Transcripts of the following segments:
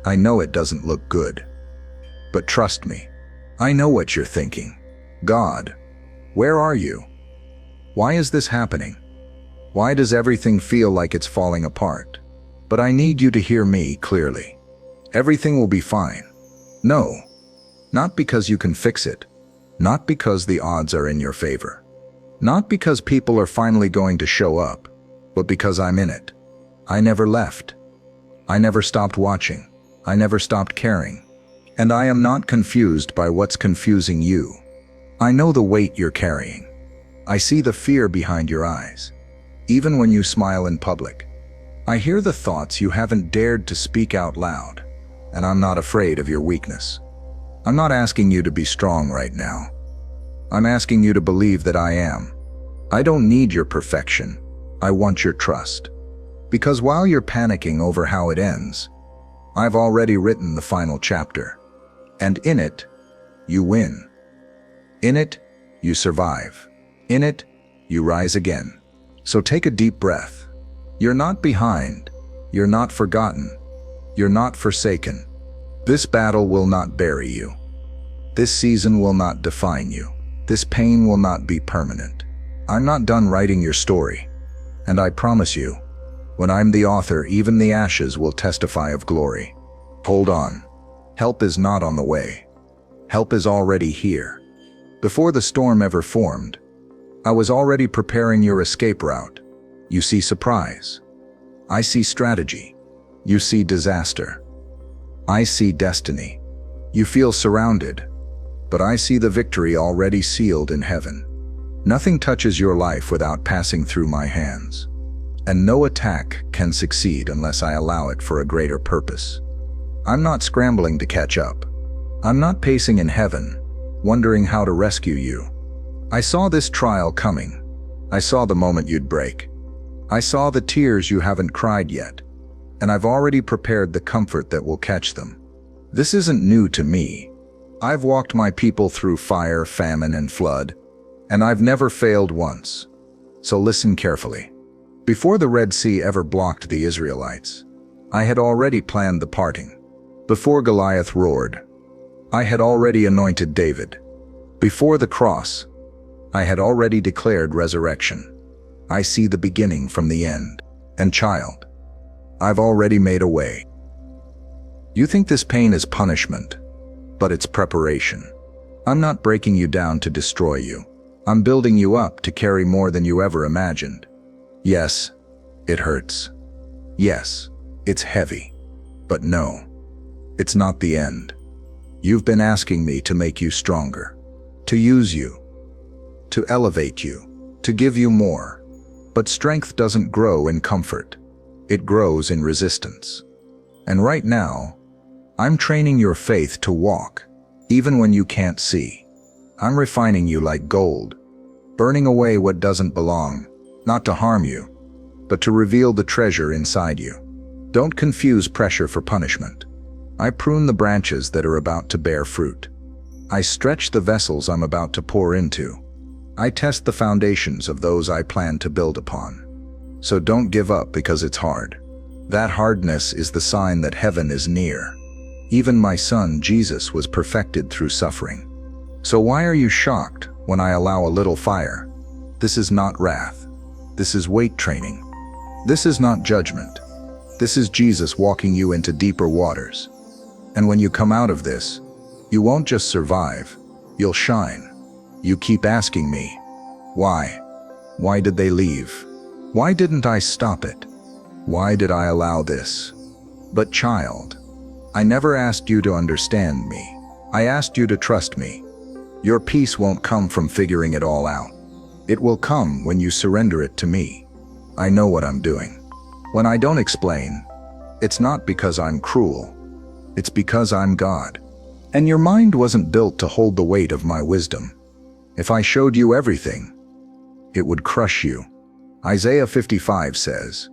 I know it doesn't look good. But trust me, I know what you're thinking. God, where are you? Why is this happening? Why does everything feel like it's falling apart? But I need you to hear me clearly. Everything will be fine. No, not because you can fix it. Not because the odds are in your favor. Not because people are finally going to show up, but because I'm in it. I never left. I never stopped watching. I never stopped caring. And I am not confused by what's confusing you. I know the weight you're carrying. I see the fear behind your eyes, even when you smile in public. I hear the thoughts you haven't dared to speak out loud, and I'm not afraid of your weakness. I'm not asking you to be strong right now. I'm asking you to believe that I am. I don't need your perfection. I want your trust. Because while you're panicking over how it ends, I've already written the final chapter. And in it, you win. In it, you survive. In it, you rise again. So take a deep breath. You're not behind. You're not forgotten. You're not forsaken. This battle will not bury you. This season will not define you. This pain will not be permanent. I'm not done writing your story. And I promise you, when I'm the author, even the ashes will testify of glory. Hold on. Help is not on the way. Help is already here. Before the storm ever formed, I was already preparing your escape route. You see surprise. I see strategy. You see disaster. I see destiny. You feel surrounded, but I see the victory already sealed in heaven. Nothing touches your life without passing through my hands. And no attack can succeed unless I allow it for a greater purpose. I'm not scrambling to catch up. I'm not pacing in heaven, wondering how to rescue you. I saw this trial coming. I saw the moment you'd break. I saw the tears you haven't cried yet. And I've already prepared the comfort that will catch them. This isn't new to me. I've walked my people through fire, famine, and flood, and I've never failed once. So listen carefully. Before the Red Sea ever blocked the Israelites, I had already planned the parting. Before Goliath roared, I had already anointed David. Before the cross, I had already declared resurrection. I see the beginning from the end. And child, I've already made a way. You think this pain is punishment, but it's preparation. I'm not breaking you down to destroy you. I'm building you up to carry more than you ever imagined. Yes, it hurts. Yes, it's heavy. But no, it's not the end. You've been asking me to make you stronger, to use you, to elevate you, to give you more. But strength doesn't grow in comfort. It grows in resistance. And right now, I'm training your faith to walk, even when you can't see. I'm refining you like gold, burning away what doesn't belong, not to harm you, but to reveal the treasure inside you. Don't confuse pressure for punishment. I prune the branches that are about to bear fruit. I stretch the vessels I'm about to pour into. I test the foundations of those I plan to build upon. So don't give up because it's hard. That hardness is the sign that heaven is near. Even my son, Jesus, was perfected through suffering. So why are you shocked when I allow a little fire? This is not wrath. This is weight training. This is not judgment. This is Jesus walking you into deeper waters. And when you come out of this, you won't just survive, you'll shine. You keep asking me, why? Why did they leave? Why didn't I stop it? Why did I allow this? But child, I never asked you to understand me. I asked you to trust me. Your peace won't come from figuring it all out. It will come when you surrender it to me. I know what I'm doing. When I don't explain, it's not because I'm cruel. It's because I'm God. And your mind wasn't built to hold the weight of my wisdom. If I showed you everything, it would crush you. Isaiah 55 says,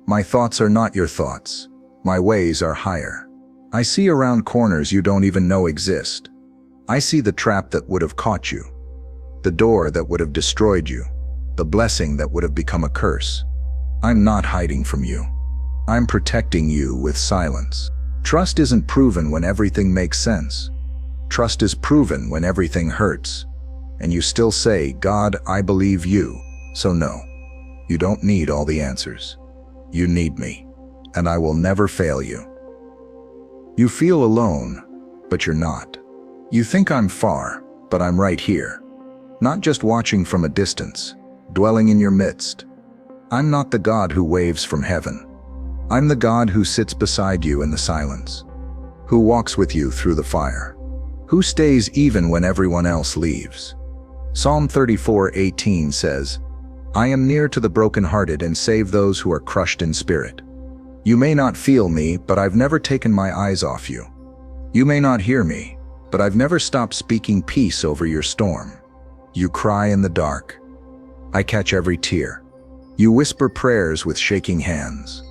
"My thoughts are not your thoughts. My ways are higher." I see around corners you don't even know exist. I see the trap that would have caught you, the door that would have destroyed you, the blessing that would have become a curse. I'm not hiding from you. I'm protecting you with silence. Trust isn't proven when everything makes sense. Trust is proven when everything hurts. And you still say, God, I believe you. So no, you don't need all the answers. You need me, and I will never fail you. You feel alone, but you're not. You think I'm far, but I'm right here. Not just watching from a distance, dwelling in your midst. I'm not the God who waves from heaven. I'm the God who sits beside you in the silence, who walks with you through the fire, who stays even when everyone else leaves. Psalm 34:18 says, I am near to the brokenhearted and save those who are crushed in spirit. You may not feel me, but I've never taken my eyes off you. You may not hear me, but I've never stopped speaking peace over your storm. You cry in the dark. I catch every tear. You whisper prayers with shaking hands.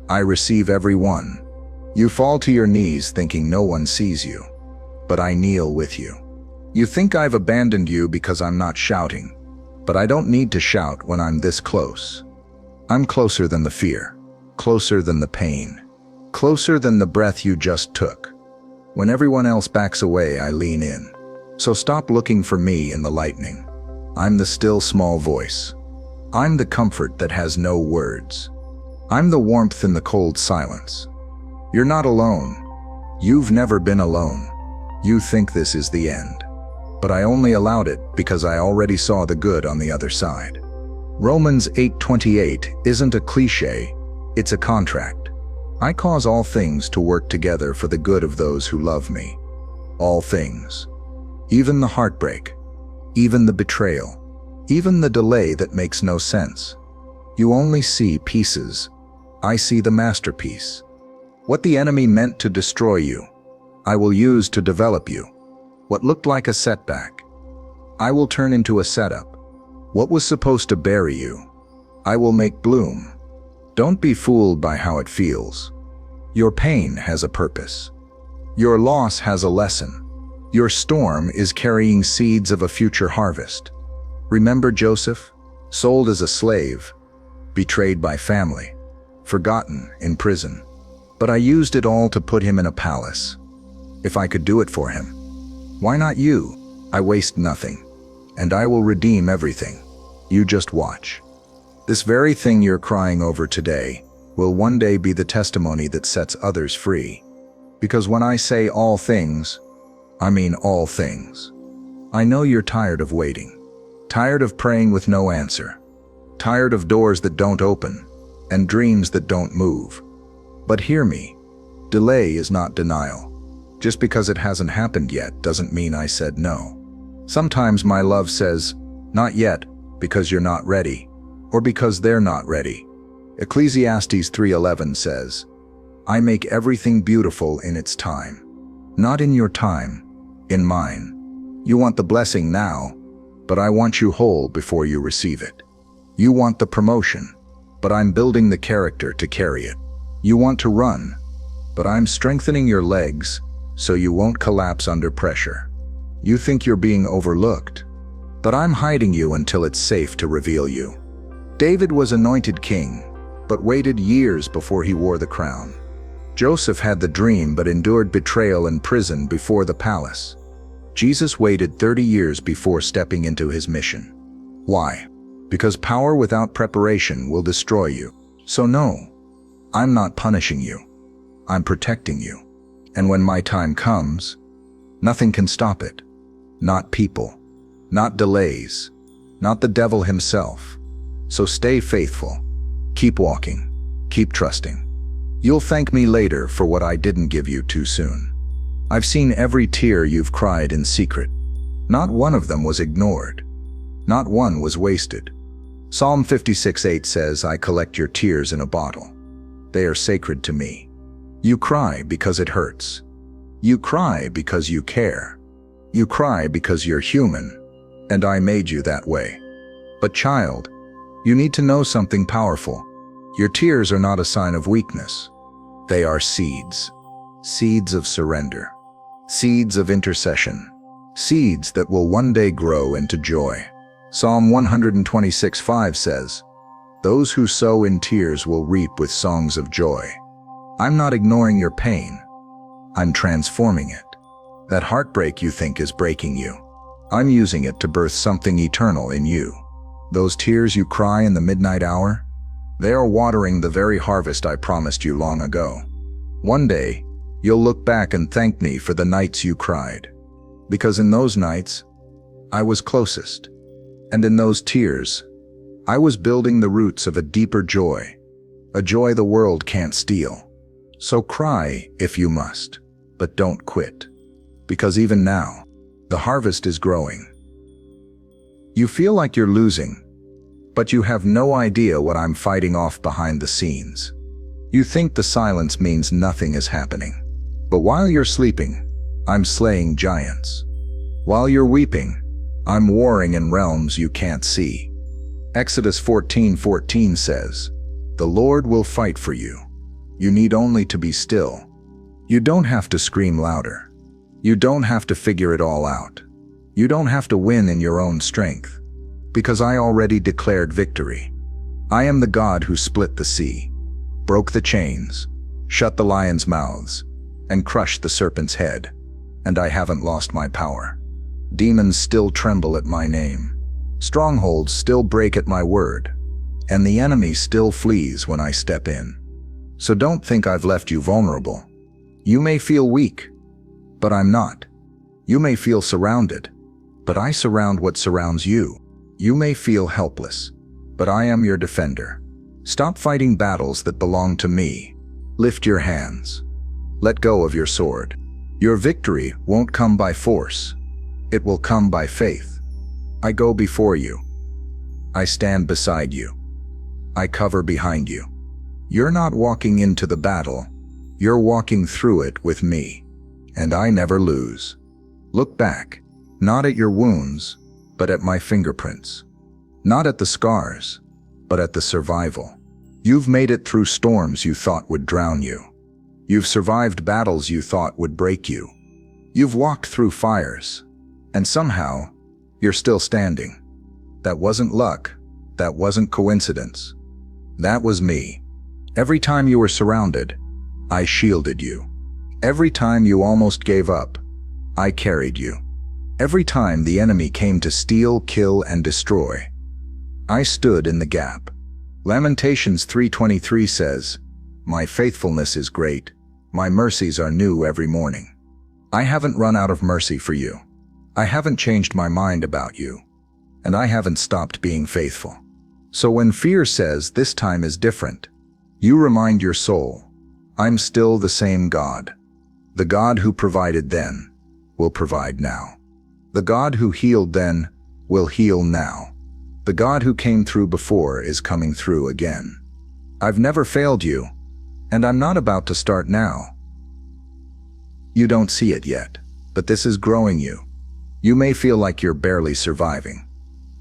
I receive every one. You fall to your knees thinking no one sees you, but I kneel with you. You think I've abandoned you because I'm not shouting, but I don't need to shout when I'm this close. I'm closer than the fear, closer than the pain, closer than the breath you just took. When everyone else backs away, I lean in. So stop looking for me in the lightning. I'm the still small voice. I'm the comfort that has no words. I'm the warmth in the cold silence. You're not alone. You've never been alone. You think this is the end. But I only allowed it because I already saw the good on the other side. Romans 8:28 isn't a cliche, it's a contract. I cause all things to work together for the good of those who love me. All things. Even the heartbreak, even the betrayal, even the delay that makes no sense. You only see pieces. I see the masterpiece. What the enemy meant to destroy you, I will use to develop you. What looked like a setback, I will turn into a setup. What was supposed to bury you, I will make bloom. Don't be fooled by how it feels. Your pain has a purpose. Your loss has a lesson. Your storm is carrying seeds of a future harvest. Remember Joseph? Sold as a slave, betrayed by family, forgotten in prison. But I used it all to put him in a palace. If I could do it for him, why not you? I waste nothing, and I will redeem everything. You just watch. This very thing you're crying over today will one day be the testimony that sets others free. Because when I say all things, I mean all things. I know you're tired of waiting, tired of praying with no answer, tired of doors that don't open and dreams that don't move. But hear me, delay is not denial. Just because it hasn't happened yet doesn't mean I said no. Sometimes my love says, not yet, because you're not ready, or because they're not ready. Ecclesiastes 3:11 says, I make everything beautiful in its time. Not in your time, in mine. You want the blessing now, but I want you whole before you receive it. You want the promotion, but I'm building the character to carry it. You want to run, but I'm strengthening your legs so you won't collapse under pressure. You think you're being overlooked, but I'm hiding you until it's safe to reveal you. David was anointed king, but waited years before he wore the crown. Joseph had the dream but endured betrayal and prison before the palace. Jesus waited 30 years before stepping into his mission. Why? Because power without preparation will destroy you. So no, I'm not punishing you. I'm protecting you. And when my time comes, nothing can stop it. Not people, not delays, not the devil himself. So stay faithful. Keep walking. Keep trusting. You'll thank me later for what I didn't give you too soon. I've seen every tear you've cried in secret. Not one of them was ignored. Not one was wasted. Psalm 56:8 says, I collect your tears in a bottle. They are sacred to me. You cry because it hurts. You cry because you care. You cry because you're human, and I made you that way. But child, you need to know something powerful. Your tears are not a sign of weakness. They are seeds. Seeds of surrender. Seeds of intercession. Seeds that will one day grow into joy. Psalm 126:5 says, Those who sow in tears will reap with songs of joy. I'm not ignoring your pain. I'm transforming it. That heartbreak you think is breaking you, I'm using it to birth something eternal in you. Those tears you cry in the midnight hour, they are watering the very harvest I promised you long ago. One day, you'll look back and thank me for the nights you cried. Because in those nights, I was closest. And in those tears, I was building the roots of a deeper joy, a joy the world can't steal. So cry if you must, but don't quit. Because even now, the harvest is growing. You feel like you're losing, but you have no idea what I'm fighting off behind the scenes. You think the silence means nothing is happening. But while you're sleeping, I'm slaying giants. While you're weeping, I'm warring in realms you can't see. Exodus 14:14 says, "The Lord will fight for you. You need only to be still." You don't have to scream louder. You don't have to figure it all out. You don't have to win in your own strength. Because I already declared victory. I am the God who split the sea, broke the chains, shut the lions' mouths, and crushed the serpent's head. And I haven't lost my power. Demons still tremble at my name. Strongholds still break at my word. And the enemy still flees when I step in. So don't think I've left you vulnerable. You may feel weak, but I'm not. You may feel surrounded, but I surround what surrounds you. You may feel helpless, but I am your defender. Stop fighting battles that belong to me. Lift your hands. Let go of your sword. Your victory won't come by force. It will come by faith. I go before you. I stand beside you. I cover behind you. You're not walking into the battle. You're walking through it with me. And I never lose. Look back, not at your wounds, but at my fingerprints. Not at the scars, but at the survival. You've made it through storms you thought would drown you. You've survived battles you thought would break you. You've walked through fires, and somehow, you're still standing. That wasn't luck. That wasn't coincidence. That was me. Every time you were surrounded, I shielded you. Every time you almost gave up, I carried you. Every time the enemy came to steal, kill, and destroy, I stood in the gap. Lamentations 3:23 says, "My faithfulness is great. My mercies are new every morning." I haven't run out of mercy for you. I haven't changed my mind about you. And I haven't stopped being faithful. So when fear says this time is different, you remind your soul, I'm still the same God. The God who provided then will provide now. The God who healed then will heal now. The God who came through before is coming through again. I've never failed you, and I'm not about to start now. You don't see it yet, but this is growing you. You may feel like you're barely surviving,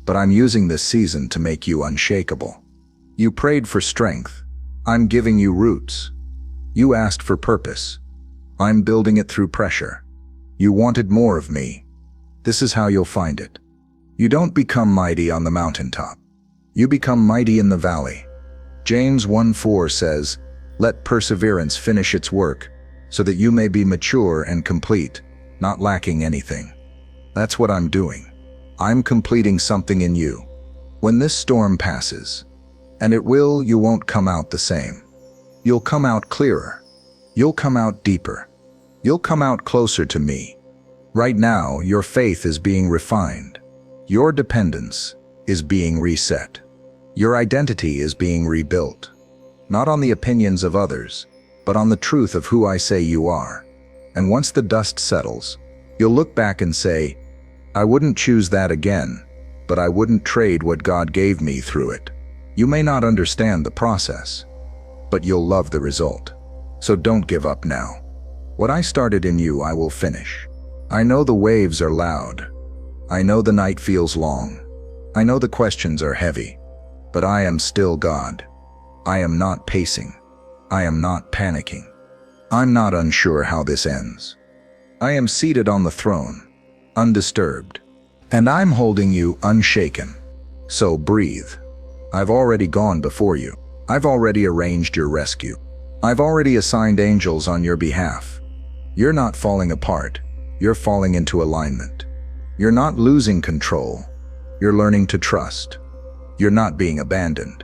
but I'm using this season to make you unshakable. You prayed for strength. I'm giving you roots. You asked for purpose. I'm building it through pressure. You wanted more of me. This is how you'll find it. You don't become mighty on the mountaintop. You become mighty in the valley. James 1:4 says, "Let perseverance finish its work, so that you may be mature and complete, not lacking anything." That's what I'm doing. I'm completing something in you. When this storm passes, and it will, you won't come out the same. You'll come out clearer. You'll come out deeper. You'll come out closer to me. Right now, your faith is being refined. Your dependence is being reset. Your identity is being rebuilt. Not on the opinions of others, but on the truth of who I say you are. And once the dust settles, you'll look back and say, I wouldn't choose that again, but I wouldn't trade what God gave me through it. You may not understand the process, but you'll love the result. So don't give up now. What I started in you, I will finish. I know the waves are loud. I know the night feels long. I know the questions are heavy, but I am still God. I am not pacing. I am not panicking. I'm not unsure how this ends. I am seated on the throne, undisturbed, and I'm holding you unshaken. So breathe. I've already gone before you. I've already arranged your rescue. I've already assigned angels on your behalf. You're not falling apart. You're falling into alignment. You're not losing control. You're learning to trust. You're not being abandoned.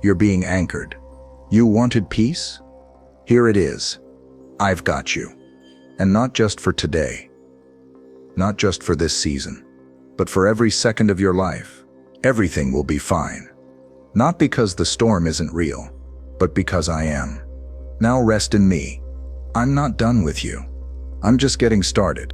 You're being anchored. You wanted peace? Here it is. I've got you. And not just for today. Not just for this season. But for every second of your life. Everything will be fine. Not because the storm isn't real, but because I am. Now rest in me. I'm not done with you. I'm just getting started.